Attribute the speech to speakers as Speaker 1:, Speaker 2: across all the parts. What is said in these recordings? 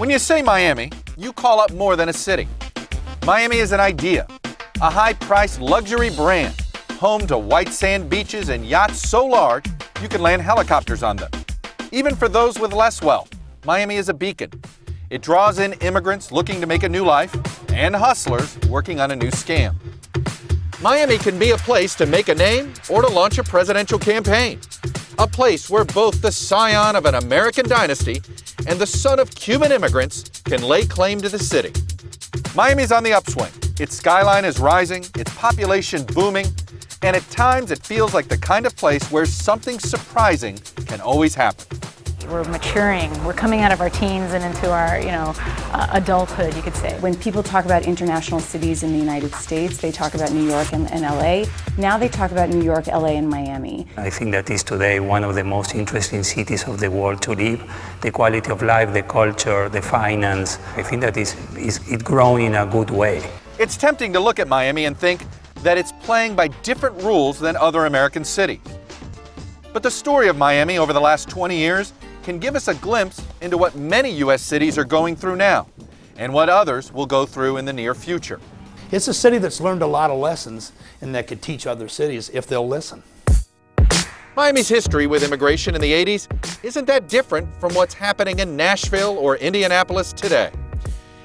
Speaker 1: When you say Miami, you call up more than a city. Miami is an idea, a high-priced luxury brand, home to white sand beaches and yachts so large you can land helicopters on them. Even for those with less wealth, Miami is a beacon. It draws in immigrants looking to make a new life and hustlers working on a new scam. Miami can be a place to make a name or to launch a presidential campaign. A place where both the scion of an American dynasty and the son of Cuban immigrants can lay claim to the city. Miami's on the upswing. Its skyline is rising, its population booming, and at times it feels like the kind of place where something surprising can always happen.
Speaker 2: We're maturing. We're coming out of our teens and into our, adulthood, you could say.
Speaker 3: When people talk about international cities in the United States, they talk about New York and LA. Now they talk about New York, LA, and Miami.
Speaker 4: I think that is today one of the most interesting cities of the world to live. The quality of life, the culture, the finance, I think that it's growing in a good way.
Speaker 1: It's tempting to look at Miami and think that it's playing by different rules than other American cities. But the story of Miami over the last 20 years can give us a glimpse into what many U.S. cities are going through now and what others will go through in the near future.
Speaker 5: It's a city that's learned a lot of lessons and that could teach other cities if they'll listen.
Speaker 1: Miami's history with immigration in the 80s isn't that different from what's happening in Nashville or Indianapolis today.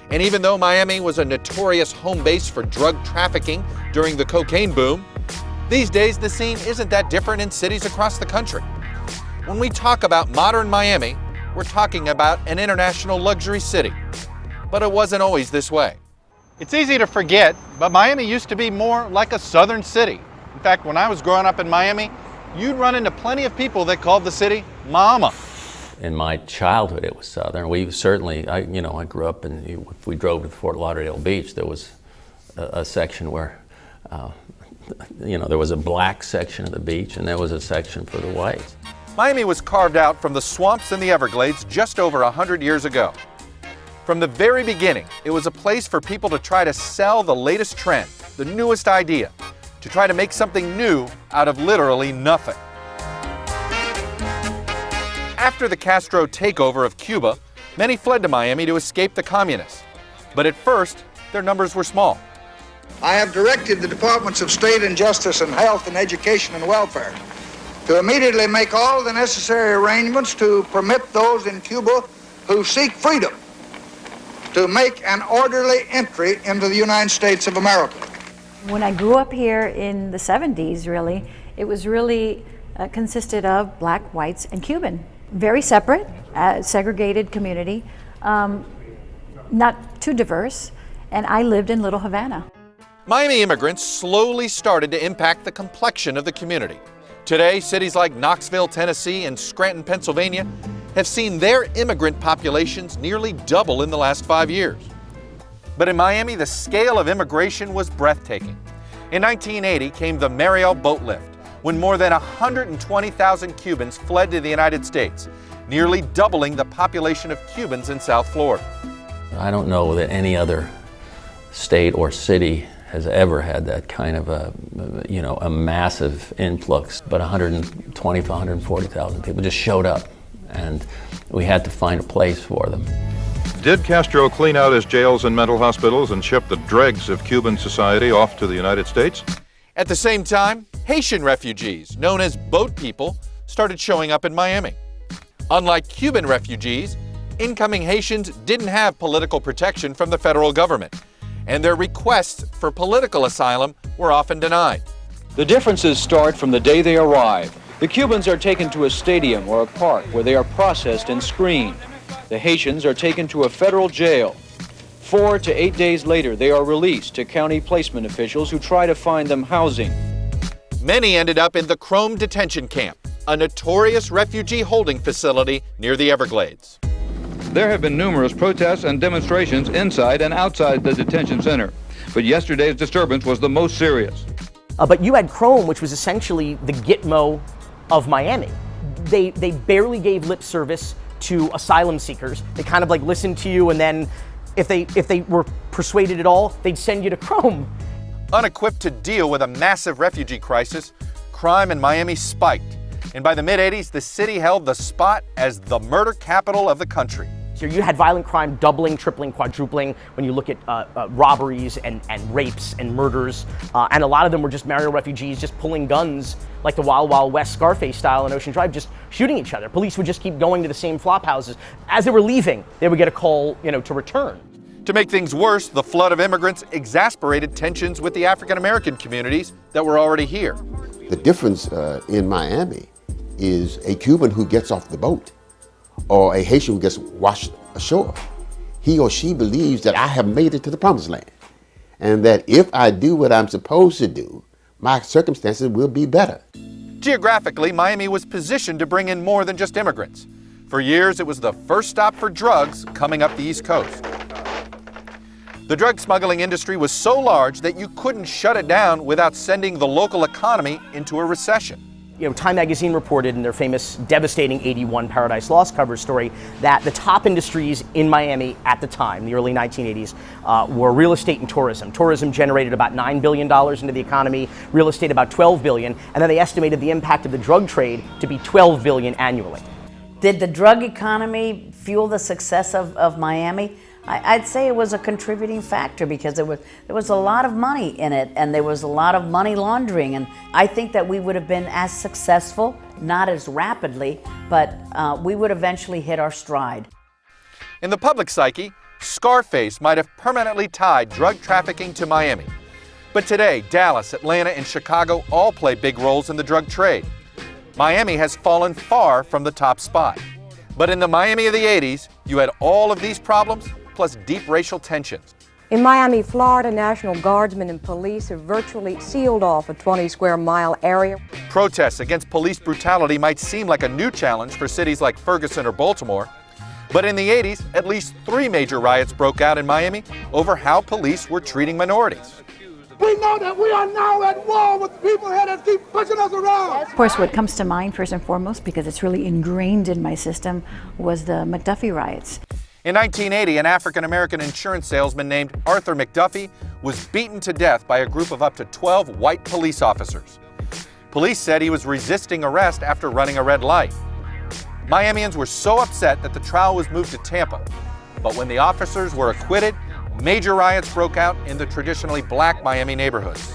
Speaker 1: And even though Miami was a notorious home base for drug trafficking during the cocaine boom, these days the scene isn't that different in cities across the country. When we talk about modern Miami, we're talking about an international luxury city. But it wasn't always this way. It's easy to forget, but Miami used to be more like a southern city. In fact, when I was growing up in Miami, you'd run into plenty of people that called the city Mama.
Speaker 6: In my childhood, it was southern. We certainly, I grew up and if we drove to Fort Lauderdale Beach, there was a section where, there was a black section of the beach and there was a section for the whites.
Speaker 1: Miami was carved out from the swamps in the Everglades just over 100 years ago. From the very beginning, it was a place for people to try to sell the latest trend, the newest idea, to try to make something new out of literally nothing. After the Castro takeover of Cuba, many fled to Miami to escape the communists. But at first, their numbers were small.
Speaker 7: I have directed the Departments of State and Justice and Health and Education and Welfare to immediately make all the necessary arrangements to permit those in Cuba who seek freedom to make an orderly entry into the United States of America.
Speaker 2: When I grew up here in the 70s, really, it was really consisted of black, whites, and Cuban. Very separate, segregated community, not too diverse, and I lived in Little Havana.
Speaker 1: Miami immigrants slowly started to impact the complexion of the community. Today, cities like Knoxville, Tennessee, and Scranton, Pennsylvania, have seen their immigrant populations nearly double in the last 5 years. But in Miami, the scale of immigration was breathtaking. In 1980 came the Mariel Boatlift, when more than 120,000 Cubans fled to the United States, nearly doubling the population of Cubans in South Florida.
Speaker 6: I don't know that any other state or city has ever had that kind of a massive influx, but 120,000, 140,000 people just showed up, and we had to find a place for them.
Speaker 8: Did Castro clean out his jails and mental hospitals and ship the dregs of Cuban society off to the United States?
Speaker 1: At the same time, Haitian refugees, known as boat people, started showing up in Miami. Unlike Cuban refugees, incoming Haitians didn't have political protection from the federal government, and their requests for political asylum were often denied.
Speaker 9: The differences start from the day they arrive. The Cubans are taken to a stadium or a park where they are processed and screened. The Haitians are taken to a federal jail. 4 to 8 days later, they are released to county placement officials who try to find them housing.
Speaker 1: Many ended up in the Chrome Detention Camp, a notorious refugee holding facility near the Everglades.
Speaker 10: There have been numerous protests and demonstrations inside and outside the detention center, but yesterday's disturbance was the most serious.
Speaker 11: But you had Chrome, which was essentially the Gitmo of Miami. They barely gave lip service to asylum seekers. They kind of listened to you, and then if they were persuaded at all, they'd send you to Chrome.
Speaker 1: Unequipped to deal with a massive refugee crisis, crime in Miami spiked. And by the mid-'80s, the city held the spot as the murder capital of the country.
Speaker 11: So you had violent crime doubling, tripling, quadrupling when you look at robberies and rapes and murders. And a lot of them were just Mariel refugees just pulling guns like the Wild Wild West Scarface style in Ocean Drive, just shooting each other. Police would just keep going to the same flop houses. As they were leaving, they would get a call, to return.
Speaker 1: To make things worse, the flood of immigrants exacerbated tensions with the African American communities that were already here.
Speaker 12: The difference in Miami is a Cuban who gets off the boat or a Haitian who gets washed ashore. He or she believes that I have made it to the promised land and that if I do what I'm supposed to do, my circumstances will be better.
Speaker 1: Geographically, Miami was positioned to bring in more than just immigrants. For years, it was the first stop for drugs coming up the East Coast. The drug smuggling industry was so large that you couldn't shut it down without sending the local economy into a recession.
Speaker 11: Time magazine reported in their famous devastating '81 Paradise Lost cover story that the top industries in Miami at the time, the early 1980s, were real estate and tourism. Tourism generated about $9 billion into the economy, real estate about $12 billion, and then they estimated the impact of the drug trade to be $12 billion annually.
Speaker 13: Did the drug economy fuel the success of Miami? I'd say it was a contributing factor because there was a lot of money in it and there was a lot of money laundering, and I think that we would have been as successful, not as rapidly, but we would eventually hit our stride.
Speaker 1: In the public psyche, Scarface might have permanently tied drug trafficking to Miami. But today, Dallas, Atlanta, and Chicago all play big roles in the drug trade. Miami has fallen far from the top spot. But in the Miami of the 80s, you had all of these problems plus deep racial tensions.
Speaker 14: In Miami, Florida, National Guardsmen and police have virtually sealed off a 20-square-mile area.
Speaker 1: Protests against police brutality might seem like a new challenge for cities like Ferguson or Baltimore, but in the 80s, at least 3 major riots broke out in Miami over how police were treating minorities.
Speaker 15: We know that we are now at war with the people here that keep pushing us around.
Speaker 2: Of course, what comes to mind first and foremost, because it's really ingrained in my system, was the McDuffie riots.
Speaker 1: In 1980, an African-American insurance salesman named Arthur McDuffie was beaten to death by a group of up to 12 white police officers. Police said he was resisting arrest after running a red light. Miamians were so upset that the trial was moved to Tampa. But when the officers were acquitted, major riots broke out in the traditionally black Miami neighborhoods.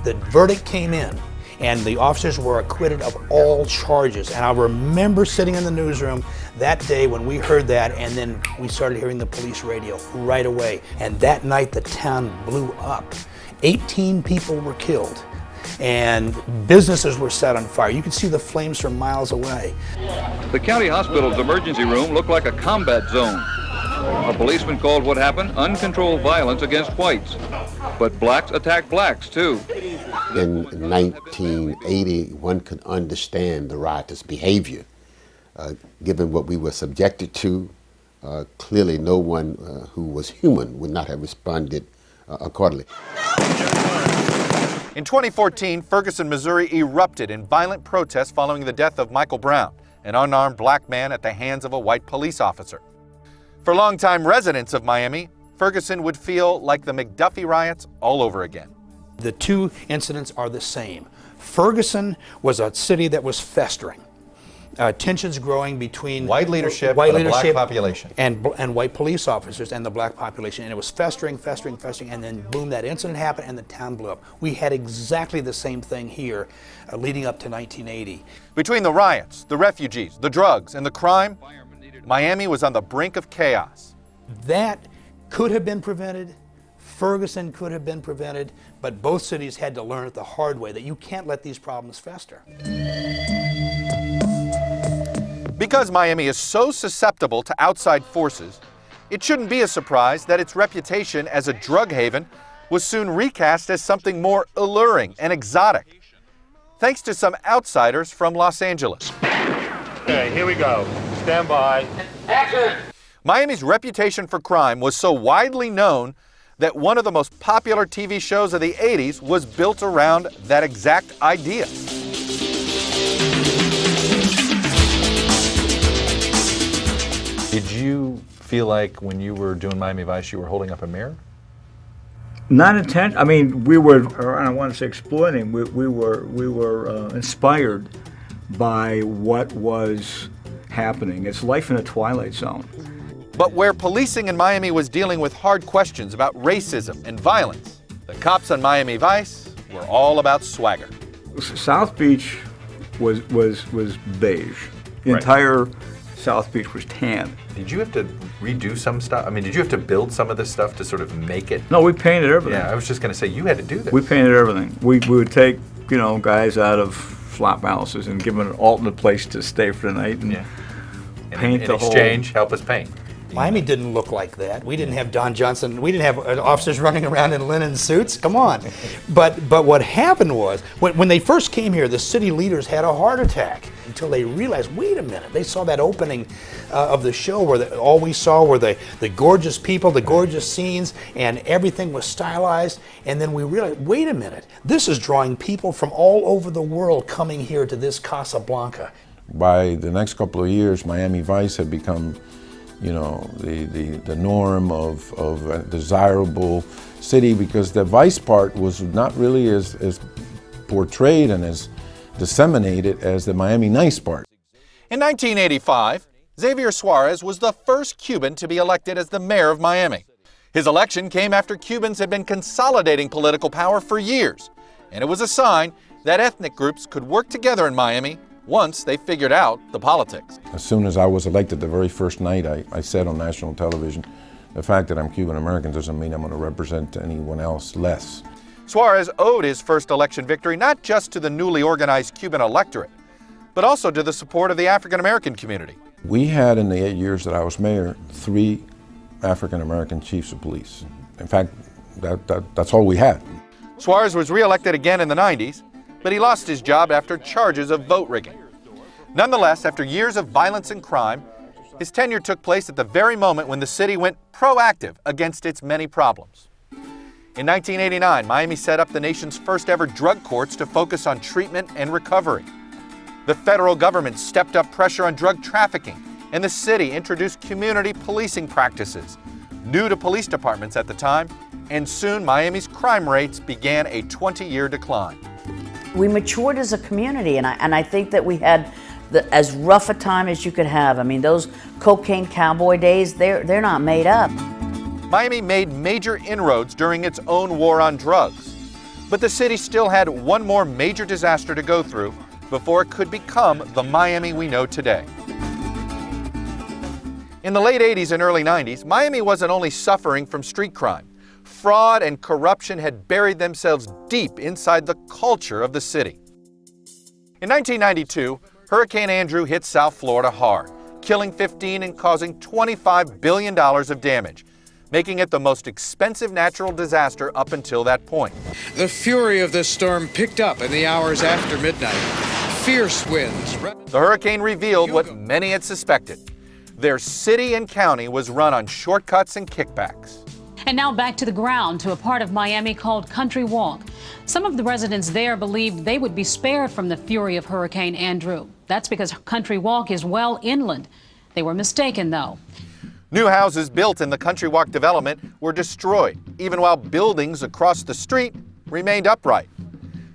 Speaker 5: The verdict came in, and the officers were acquitted of all charges. And I remember sitting in the newsroom that day when we heard that, and then we started hearing the police radio right away. And that night, the town blew up. 18 people were killed, and businesses were set on fire. You could see the flames from miles away.
Speaker 10: The county hospital's emergency room looked like a combat zone. A policeman called what happened uncontrolled violence against whites. But blacks attacked blacks, too.
Speaker 12: In 1980, one could understand the riotous behavior. Given what we were subjected to, clearly no one who was human would not have responded accordingly.
Speaker 1: In 2014, Ferguson, Missouri erupted in violent protests following the death of Michael Brown, an unarmed black man at the hands of a white police officer. For longtime residents of Miami, Ferguson would feel like the McDuffie riots all over again.
Speaker 5: The two incidents are the same. Ferguson was a city that was festering. Tensions growing between
Speaker 1: white leadership and the black population.
Speaker 5: And white police officers and the black population. And it was festering, and then boom, that incident happened and the town blew up. We had exactly the same thing here leading up to 1980.
Speaker 1: Between the riots, the refugees, the drugs, and the crime, Miami was on the brink of chaos.
Speaker 5: That could have been prevented. Ferguson could have been prevented, but both cities had to learn it the hard way that you can't let these problems fester.
Speaker 1: Because Miami is so susceptible to outside forces, it shouldn't be a surprise that its reputation as a drug haven was soon recast as something more alluring and exotic, thanks to some outsiders from Los Angeles.
Speaker 16: Okay, here we go. Stand by. Action!
Speaker 1: Miami's reputation for crime was so widely known that one of the most popular TV shows of the 80s was built around that exact idea.
Speaker 17: Did you feel like when you were doing Miami Vice you were holding up a mirror?
Speaker 18: Not intense. I mean, we were, or I don't want to say exploiting, we were inspired by what was happening. It's life in a twilight zone.
Speaker 1: But where policing in Miami was dealing with hard questions about racism and violence, the cops on Miami Vice were all about swagger.
Speaker 18: South Beach was beige. The entire South Beach was tan.
Speaker 17: Did you have to redo some stuff? I mean, did you have to build some of this stuff to sort of make it?
Speaker 18: No, we painted everything.
Speaker 17: Yeah, I was just going to say, you had to do this.
Speaker 18: We painted everything. We would take, you know, guys out of flop houses and give them an alternate place to stay for the night and paint the whole.
Speaker 17: In exchange, help us paint.
Speaker 5: Miami didn't look like that. We didn't have Don Johnson. We didn't have officers running around in linen suits. Come on. But what happened was, when they first came here, the city leaders had a heart attack until they realized, wait a minute. They saw that opening of the show where all we saw were the gorgeous people, the gorgeous scenes, and everything was stylized. And then we realized, wait a minute. This is drawing people from all over the world coming here to this Casablanca.
Speaker 19: By the next couple of years, Miami Vice had become, you know, the norm of a desirable city, because the vice part was not really as portrayed and as disseminated as the Miami nice part.
Speaker 1: In 1985, Xavier Suarez was the first Cuban to be elected as the mayor of Miami. His election came after Cubans had been consolidating political power for years, and it was a sign that ethnic groups could work together in Miami once they figured out the politics.
Speaker 19: As soon as I was elected, the very first night, I said on national television, the fact that I'm Cuban American doesn't mean I'm going to represent anyone else less.
Speaker 1: Suarez owed his first election victory not just to the newly organized Cuban electorate, but also to the support of the African American community.
Speaker 19: We had, in the 8 years that I was mayor, 3 African American chiefs of police. In fact, that's all we had.
Speaker 1: Suarez was reelected again in the 90s, but he lost his job after charges of vote rigging. Nonetheless, after years of violence and crime, his tenure took place at the very moment when the city went proactive against its many problems. In 1989, Miami set up the nation's first ever drug courts to focus on treatment and recovery. The federal government stepped up pressure on drug trafficking, and the city introduced community policing practices, new to police departments at the time, and soon Miami's crime rates began a 20-year decline.
Speaker 13: We matured as a community, and I think that we had as rough a time as you could have. I mean, those cocaine cowboy days, they're not made up.
Speaker 1: Miami made major inroads during its own war on drugs, but the city still had one more major disaster to go through before it could become the Miami we know today. In the late 80s and early 90s, Miami wasn't only suffering from street crime. Fraud and corruption had buried themselves deep inside the culture of the city. In 1992, Hurricane Andrew hit South Florida hard, killing 15 and causing $25 billion of damage, making it the most expensive natural disaster up until that point.
Speaker 20: The fury of this storm picked up in the hours after midnight. Fierce winds.
Speaker 1: The hurricane revealed what many had suspected. Their city and county was run on shortcuts and kickbacks.
Speaker 21: And now back to the ground, to a part of Miami called Country Walk. Some of the residents there believed they would be spared from the fury of Hurricane Andrew. That's because Country Walk is well inland. They were mistaken, though.
Speaker 1: New houses built in the Country Walk development were destroyed, even while buildings across the street remained upright.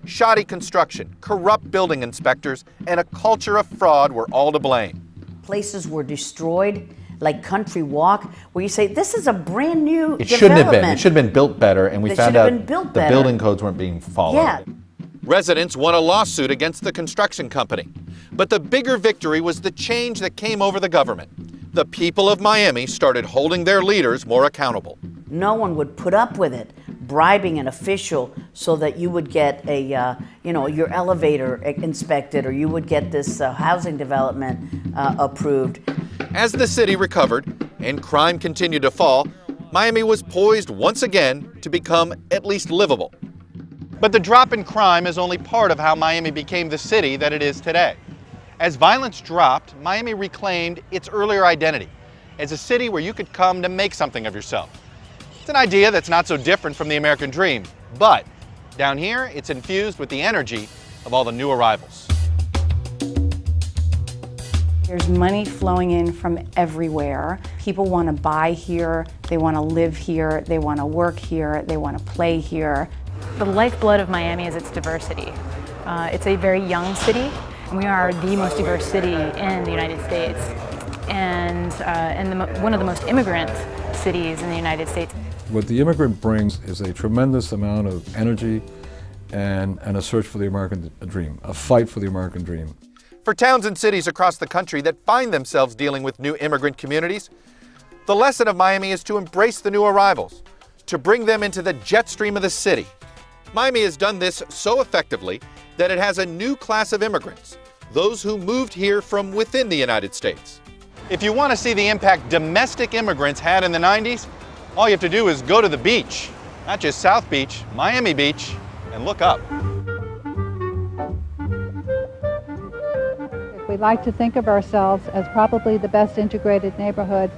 Speaker 1: Shoddy construction, corrupt building inspectors, and a culture of fraud were all to blame.
Speaker 13: Places were destroyed, like Country Walk, where you say, this is a brand new
Speaker 17: It shouldn't have been. It should have been built better, and we found out the building codes weren't being followed.
Speaker 13: Yeah.
Speaker 1: Residents won a lawsuit against the construction company. But the bigger victory was the change that came over the government. The people of Miami started holding their leaders more accountable.
Speaker 13: No one would put up with it, bribing an official so that you would get a, your elevator inspected, or you would get this housing development approved.
Speaker 1: As the city recovered and crime continued to fall, Miami was poised once again to become at least livable. But the drop in crime is only part of how Miami became the city that it is today. As violence dropped, Miami reclaimed its earlier identity as a city where you could come to make something of yourself. It's an idea that's not so different from the American dream, but down here, it's infused with the energy of all the new arrivals.
Speaker 3: There's money flowing in from everywhere. People want to buy here, they want to live here, they want to work here, they want to play here.
Speaker 22: The lifeblood of Miami is its diversity. It's a very young city, and we are the most diverse city in the United States. and one of the most immigrant cities in the United States.
Speaker 4: What the immigrant brings is a tremendous amount of energy and a search for the American dream, a fight for the American dream.
Speaker 1: For towns and cities across the country that find themselves dealing with new immigrant communities, the lesson of Miami is to embrace the new arrivals, to bring them into the jet stream of the city. Miami has done this so effectively that it has a new class of immigrants, those who moved here from within the United States. If you want to see the impact domestic immigrants had in the 90s, all you have to do is go to the beach, not just South Beach, Miami Beach, and look up.
Speaker 7: We like to think of ourselves as probably the best integrated neighborhood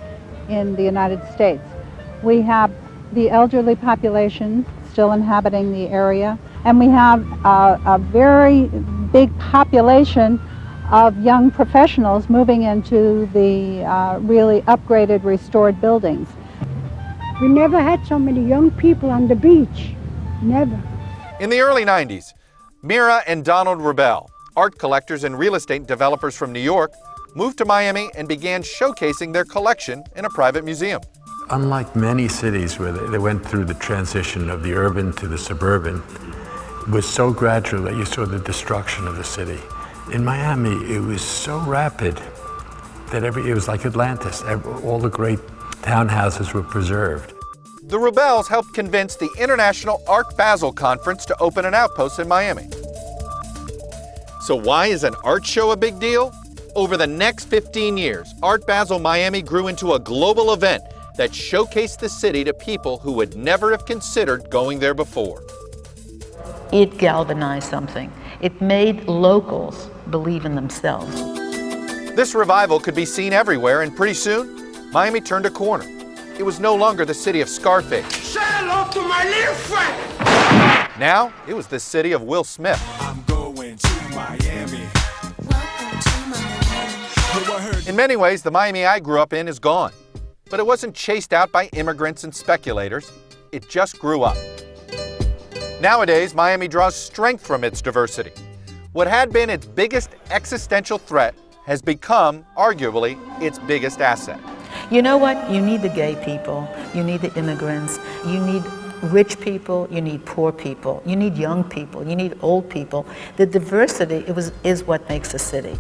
Speaker 7: in the United States. We have the elderly population still inhabiting the area, and we have a very big population of young professionals moving into the really upgraded, restored buildings.
Speaker 23: We never had so many young people on the beach, never.
Speaker 1: In the early 90s, Mira and Donald Rebelle, art collectors and real estate developers from New York, moved to Miami and began showcasing their collection in a private museum.
Speaker 24: Unlike many cities where they went through the transition of the urban to the suburban, it was so gradual that you saw the destruction of the city. In Miami, it was so rapid that it was like Atlantis. All the great townhouses were preserved.
Speaker 1: The Rebelles helped convince the International Art Basel Conference to open an outpost in Miami. So why is an art show a big deal? Over the next 15 years, Art Basel Miami grew into a global event that showcased the city to people who would never have considered going there before.
Speaker 25: It galvanized something. It made locals believe in themselves.
Speaker 1: This revival could be seen everywhere, and pretty soon, Miami turned a corner. It was no longer the city of Scarface.
Speaker 15: Say hello to my little friend!
Speaker 1: Now, it was the city of Will Smith.
Speaker 15: I'm going to Miami.
Speaker 1: In many ways, the Miami I grew up in is gone. But it wasn't chased out by immigrants and speculators. It just grew up. Nowadays, Miami draws strength from its diversity. What had been its biggest existential threat has become, arguably, its biggest asset.
Speaker 25: You know what? You need the gay people, you need the immigrants, you need rich people, you need poor people, you need young people, you need old people. The diversity is what makes a city.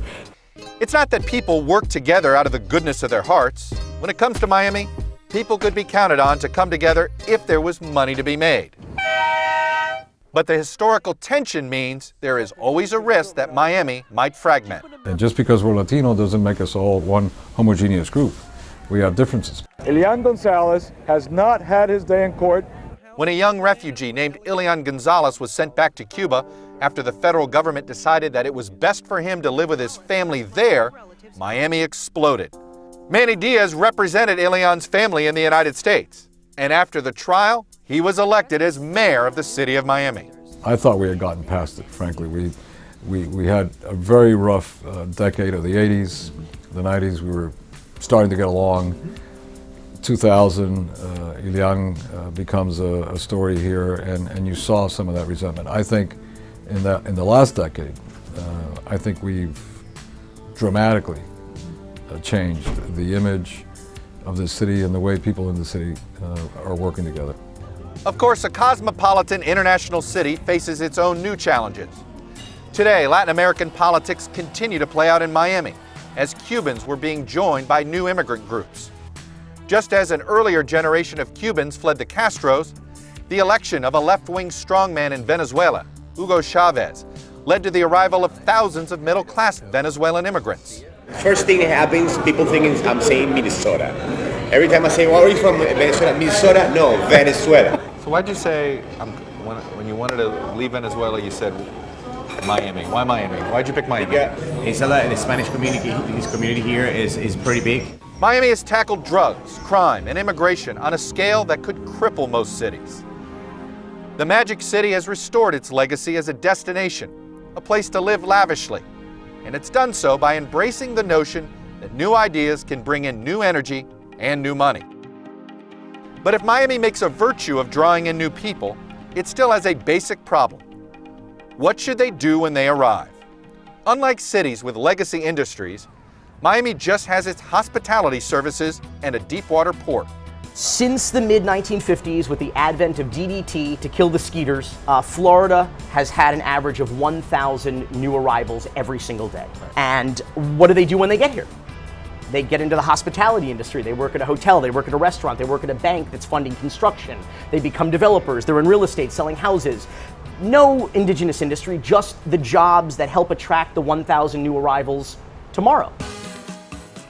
Speaker 1: It's not that people work together out of the goodness of their hearts. When it comes to Miami, people could be counted on to come together if there was money to be made. But the historical tension means there is always a risk that Miami might fragment.
Speaker 4: And just because we're Latino doesn't make us all one homogeneous group. We have differences.
Speaker 16: Elian Gonzalez has not had his day in court.
Speaker 1: When a young refugee named Elian Gonzalez was sent back to Cuba after the federal government decided that it was best for him to live with his family there, Miami exploded. Manny Diaz represented Elian's family in the United States, and after the trial, he was elected as mayor of the city of Miami.
Speaker 4: I thought we had gotten past it, frankly. We had a very rough decade of the 80s, the 90s. We were starting to get along. 2000, Elian becomes a story here, and you saw some of that resentment. I think in the last decade, I think we've dramatically changed the image of the city and the way people in the city are working together.
Speaker 1: Of course, a cosmopolitan international city faces its own new challenges. Today, Latin American politics continue to play out in Miami, as Cubans were being joined by new immigrant groups. Just as an earlier generation of Cubans fled the Castros, the election of a left-wing strongman in Venezuela, Hugo Chavez, led to the arrival of thousands of middle-class Venezuelan immigrants.
Speaker 26: First thing that happens, people think I'm saying Minnesota. Every time I say, well, are you from Venezuela? Minnesota? No, Venezuela.
Speaker 1: So why'd you say, when you wanted to leave Venezuela, you said Miami? Why Miami? Why'd you pick Miami?
Speaker 26: Yeah, the Spanish community, his community here is pretty big.
Speaker 1: Miami has tackled drugs, crime, and immigration on a scale that could cripple most cities. The Magic City has restored its legacy as a destination, a place to live lavishly, and it's done so by embracing the notion that new ideas can bring in new energy and new money. But if Miami makes a virtue of drawing in new people, it still has a basic problem. What should they do when they arrive? Unlike cities with legacy industries, Miami just has its hospitality services and a deep-water port.
Speaker 2: Since the mid-1950s, with the advent of DDT to kill the skeeters, Florida has had an average of 1,000 new arrivals every single day. And what do they do when they get here? They get into the hospitality industry. They work at a hotel, they work at a restaurant, they work at a bank that's funding construction. They become developers, they're in real estate selling houses. No indigenous industry, just the jobs that help attract the 1,000 new arrivals tomorrow.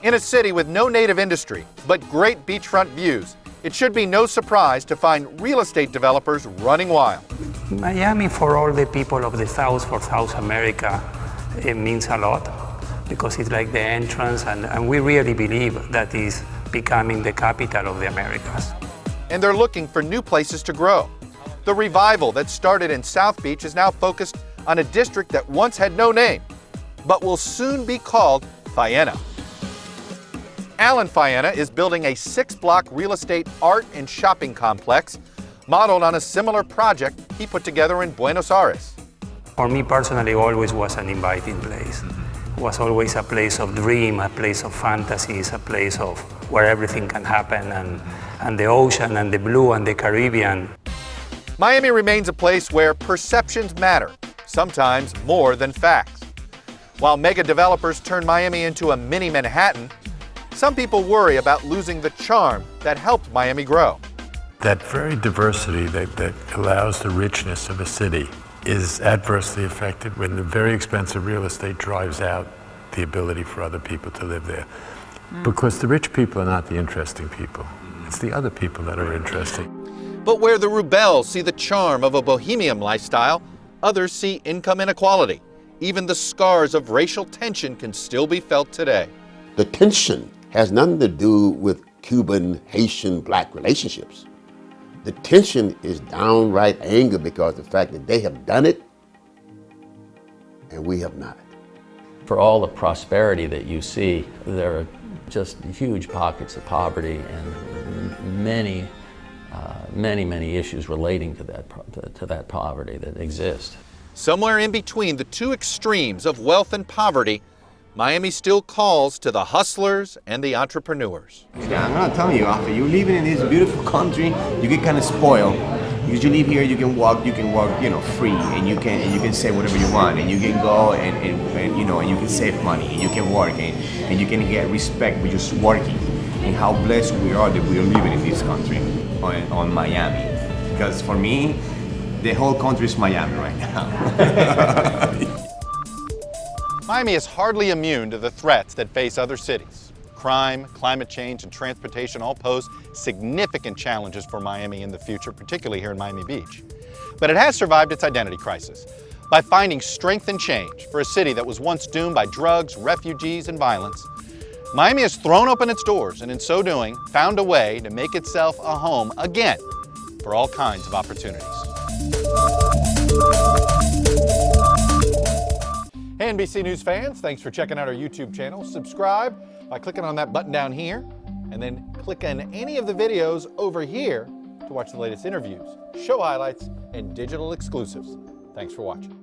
Speaker 1: In a city with no native industry, but great beachfront views, it should be no surprise to find real estate developers running wild.
Speaker 6: Miami, for all the people of the South, for South America, it means a lot because it's like the entrance, and we really believe that is becoming the capital of the Americas.
Speaker 1: And they're looking for new places to grow. The revival that started in South Beach is now focused on a district that once had no name, but will soon be called Faena. Alan Faena is building a 6-block real estate art and shopping complex modeled on a similar project he put together in Buenos Aires.
Speaker 6: For me personally, always was an inviting place. It was always a place of dream, a place of fantasies, a place of where everything can happen, and the ocean and the blue and the Caribbean.
Speaker 1: Miami remains a place where perceptions matter, sometimes more than facts. While mega developers turn Miami into a mini Manhattan, some people worry about losing the charm that helped Miami grow.
Speaker 24: That very diversity that allows the richness of a city is adversely affected when the very expensive real estate drives out the ability for other people to live there. Because the rich people are not the interesting people. It's the other people that are interesting.
Speaker 1: But where the Rebelles see the charm of a bohemian lifestyle, others see income inequality. Even the scars of racial tension can still be felt today.
Speaker 12: The tension has nothing to do with Cuban, Haitian, black relationships. The tension is downright anger because of the fact that they have done it and we have not.
Speaker 8: For all the prosperity that you see, there are just huge pockets of poverty and many issues relating to that poverty that exist.
Speaker 1: Somewhere in between the two extremes of wealth and poverty, Miami still calls to the hustlers and the entrepreneurs.
Speaker 26: Yeah, I'm not telling you, after you living in this beautiful country, you get kind of spoiled. Because you live here, you can walk, free, and you can say whatever you want, and you can go and you can save money, and you can work, and you can get respect for just working. And how blessed we are that we are living in this country, on Miami. Because for me, the whole country is Miami right now.
Speaker 1: Miami is hardly immune to the threats that face other cities. Crime, climate change, and transportation all pose significant challenges for Miami in the future, particularly here in Miami Beach. But it has survived its identity crisis by finding strength and change for a city that was once doomed by drugs, refugees, and violence. Miami has thrown open its doors and in so doing, found a way to make itself a home again for all kinds of opportunities. Hey NBC News fans, thanks for checking out our YouTube channel. Subscribe by clicking on that button down here, and then click on any of the videos over here to watch the latest interviews, show highlights, and digital exclusives. Thanks for watching.